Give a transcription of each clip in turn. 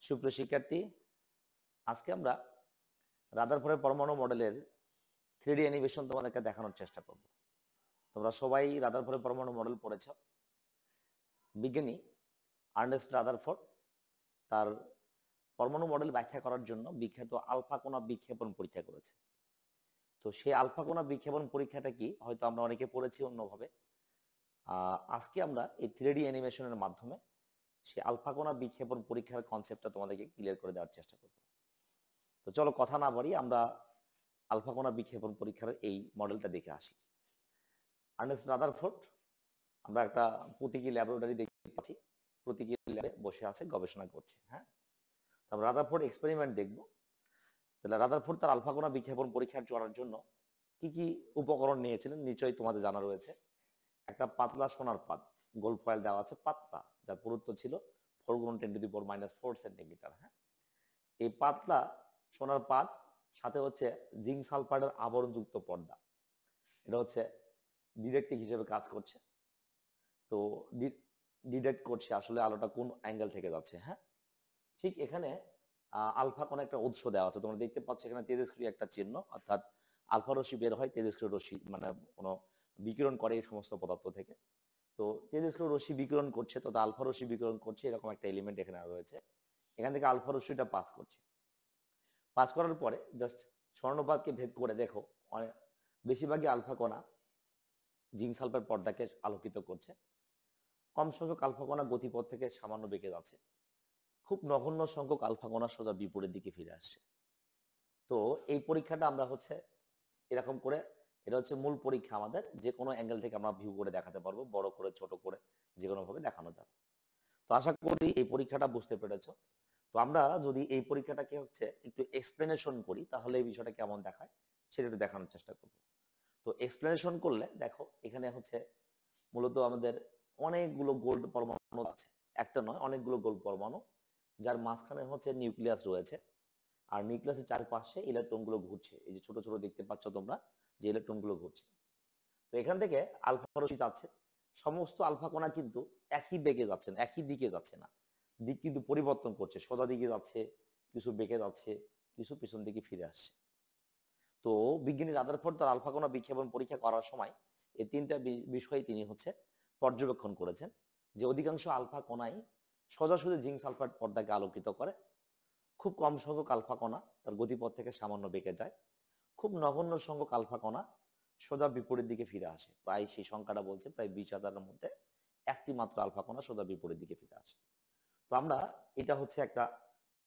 সুপ্রিয় শিক্ষার্থী, আজকে আমরা রাদারফোর্ডের পরমাণু মডেলের 3D অ্যানিমেশন তোমাদেরকে দেখানোর চেষ্টা করব। তোমরা সবাই রাদারফোর্ডের পরমাণু মডেল পড়েছ। বিজ্ঞানী আর্নেস্ট রাদারফোর্ড তার পরমাণু মডেল ব্যাখ্যা করার জন্য বিখ্যাত আলফা কণা বিক্ষেপণ পরীক্ষা করেছে। তো সেই আলফা কণা বিক্ষেপণ পরীক্ষাটা কি হয়তো আমরা অনেকে পড়েছি অন্যভাবে। আজকে আমরা এই 3D অ্যানিমেশনের মাধ্যমে সেই আলফা কণা বিক্ষেপণ পরীক্ষার কনসেপ্টটা তোমাদেরকে ক্লিয়ার করে দেওয়ার চেষ্টা করব। তো চলো কথা না বাড়িয়ে আমরা আলফা কণা বিক্ষেপণ পরীক্ষার এই মডেলটা দেখে আসি। আর্নেস্ট রাদারফোর্ড, আমরা একটা প্রতীকী ল্যাবরেটরি দেখতে পাচ্ছি, প্রতীকী ল্যাবে বসে আছে, গবেষণা করছে। হ্যাঁ, আমরা রাদারফোর্ড এক্সপেরিমেন্ট দেখব। তাহলে রাদারফোর্ড তার আলফা কণা বিক্ষেপণ পরীক্ষা করার জন্য কি কি উপকরণ নিয়েছিলেন নিশ্চয়ই তোমাদের জানা রয়েছে। একটা পাতলা সোনার পাত, গোল্ড ফয়েল দেওয়া আছে, পাতলা, যার পুরুত্ব ছিল 4 × 10⁻⁴ সেন্টিমিটার। হ্যাঁ, এই পাতলা সোনার পাত সাথে হচ্ছে জিঙ্ক সালফাইডের আবরণযুক্ত পর্দা, এটা হচ্ছে ডিটেক্টিভ হিসেবে কাজ করছে। তো ডিটেক্ট করছে আসলে আলোটা কোন অ্যাঙ্গেল থেকে যাচ্ছে। হ্যাঁ, ঠিক এখানে আলফা কোন একটা উৎস দেওয়া আছে, তোমরা দেখতে পাচ্ছ এখানে তেজস্ক্রিয় একটা চিহ্ন, অর্থাৎ আলফা রশ্মি বের হয় তেজস্ক্রিয় রশ্মি, মানে কোনো বিকিরণ করে এই সমস্ত পদার্থ থেকে। তো তেজস্ক্রিয় রশ্মি বিকিরণ করছে, তো আলফা রশ্মি বিকিরণ করছে, এরকম একটা এলিমেন্ট এখানে রয়েছে। এখান থেকে আলফা রশ্মিটা পাস করছে। পাস করার পরে জাস্ট স্বর্ণপাতকে ভেদ করে দেখো, বেশিরভাগই আলফা কণা জিঙ্ক সালফাইড পর্দাকে আলোকিত করছে। কম সংখ্যক আলফা কণা গতিপথ থেকে সামান্য বেঁকে যাচ্ছে। খুব নগণ্য সংখ্যক আলফা কণা সোজা বিপরীত দিকে ফিরে আসছে। তো এই পরীক্ষাটা আমরা হচ্ছে এরকম করে, এটা হচ্ছে মূল পরীক্ষা আমাদের, যে কোনো অ্যাঙ্গেল থেকে আমরা ভিউ করে দেখাতে পারবো, বড় করে ছোট করে যে কোনো ভাবে দেখানো যাবে। তো আশা করি এই পরীক্ষাটা বুঝতে পেরেছো। তো আমরা যদি এই পরীক্ষাটাকে হচ্ছে একটু এক্সপ্লেনেশন করি তাহলে এই বিষয়টা কেমন দেখায় সেটা একটু দেখানোর চেষ্টা করব। তো এক্সপ্লেনেশন করলে দেখো এখানে হচ্ছে মূলত আমাদের অনেকগুলো গোল্ড পরমাণু আছে, একটা নয় অনেকগুলো গোল্ড পরমাণু, যার মাঝখানে হচ্ছে নিউক্লিয়াস রয়েছে, আর নিউক্লিয়াসের চারপাশে ইলেকট্রনগুলো ঘুরছে। এই যে ছোট ছোট দেখতে পাচ্ছ তোমরা যে ইলেকট্রনগুলো ঘুরছে। তো এখান থেকে আলফা রশ্মি যাচ্ছে, সমস্ত আলফা কণা কিন্তু একই বেগে যাচ্ছে না, একই দিকে যাচ্ছে না, দিক কিন্তু পরিবর্তন করছে, সোজা দিকে যাচ্ছে, কিছু বেঁকে যাচ্ছে, কিছু পিছন দিকে ফিরে আসছে। তো বিজ্ঞানী রাদারফোর্ড তার আলফা কণা বিক্ষেপণ পরীক্ষা করার সময় এই তিনটা বিষয় তিনি হচ্ছে পর্যবেক্ষণ করেছেন, যে অধিকাংশ আলফা কণাই সোজাসুজি জিঙ্ক সালফাইড পর্দাকে আলোকিত করে। খুব কম সংখ্যক আলফা কণা তার গতিপথ থেকে সামান্য বেঁকে যায়। খুব নগণ্য সংখ্যক আলফা কণা সোজা বিপরীত দিকে ফিরে আসে। প্রায় সেই সংখ্যাটা বলছে প্রায় 20,000-এর মধ্যে একটি মাত্র আলফা কণা সোজা বিপরীত দিকে ফিরে আসে। তো আমরা এটা হচ্ছে একটা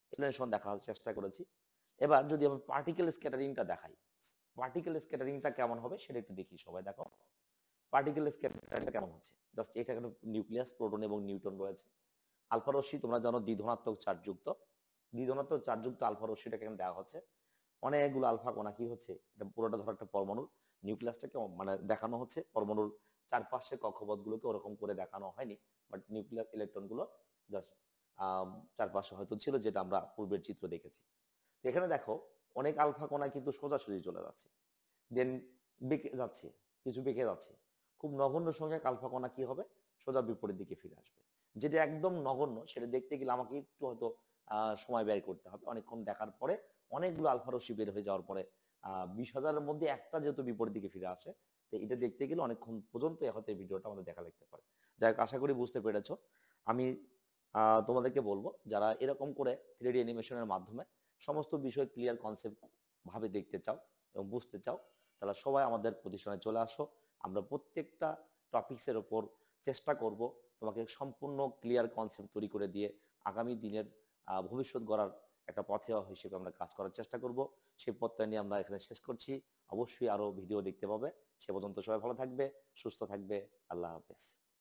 এক্সপ্লেনেশন দেখার চেষ্টা করেছি। এবার যদি আমি পার্টিকেল স্ক্যাটারিংটা দেখাই, পার্টিকেল স্ক্যাটারিংটা কেমন হবে সেটা একটু দেখি। সবাই দেখো পার্টিকেল স্ক্যাটারিংটা কেমন হচ্ছে। জাস্ট এটা একটা নিউক্লিয়াস, প্রোটন এবং নিউট্রন রয়েছে। আলফা রশ্মি তোমরা জানো দ্বিধনাত্মক চার্জযুক্ত, দ্বিধনাত্মক চার্জযুক্ত আলফা রশ্মিটাকে এখানে দেওয়া হচ্ছে। অনেকগুলো আলফা কণা কি হচ্ছে, এটা পুরোটা ধরো একটা পরমাণুর নিউক্লিয়াসটাকে মানে দেখানো হচ্ছে, পরমাণুর চারপাশে কক্ষপথগুলোকে ওরকম করে দেখানো হয়নি, বাট নিউক্লিয়ার ইলেকট্রনগুলো জাস্ট চারপাশে হয়তো ছিল, যেটা আমরা পূর্বের চিত্র দেখেছি। তো এখানে দেখো অনেক আলফা কণা কিন্তু সোজাসুজি চলে যাচ্ছে, দেন বেঁকে যাচ্ছে, কিছু বেঁকে যাচ্ছে। খুব নগণ্য সংখ্যক আলফা কণা কি হবে, সোজা বিপরীত দিকে ফিরে আসবে। যেটা একদম নগণ্য সেটা দেখতে গেলে আমাকে একটু হয়তো সময় ব্যয় করতে হবে। অনেকক্ষণ দেখার পরে অনেকগুলো আলফা রশ্মি বের হয়ে যাওয়ার পরে 20,000-এর মধ্যে একটা যেহেতু বিপরীত দিকে ফিরে আসে, তো এটা দেখতে গেলে অনেকক্ষণ পর্যন্ত হয়তো এই ভিডিওটা আমাদের দেখা লাগতে পারে। যাই হোক, আশা করি বুঝতে পেরেছো। আমি তোমাদেরকে বলবো, যারা এরকম করে 3D অ্যানিমেশনের মাধ্যমে সমস্ত বিষয় ক্লিয়ার কনসেপ্ট ভাবে দেখতে চাও এবং বুঝতে চাও, তাহলে সবাই আমাদের প্রতিষ্ঠানে চলে আসো। আমরা প্রত্যেকটা টপিক্সের ওপর চেষ্টা করব তোমাকে সম্পূর্ণ ক্লিয়ার কনসেপ্ট তৈরি করে দিয়ে আগামী দিনের ভবিষ্যৎ গড়ার একটা পথে হিসেবে আমরা কাজ করার চেষ্টা করব। সেই পথটা নিয়ে আমরা এখানে শেষ করছি। অবশ্যই আরো ভিডিও দেখতে পাবে। সে পর্যন্ত সবাই ভালো থাকবে, সুস্থ থাকবে। আল্লাহ হাফেজ।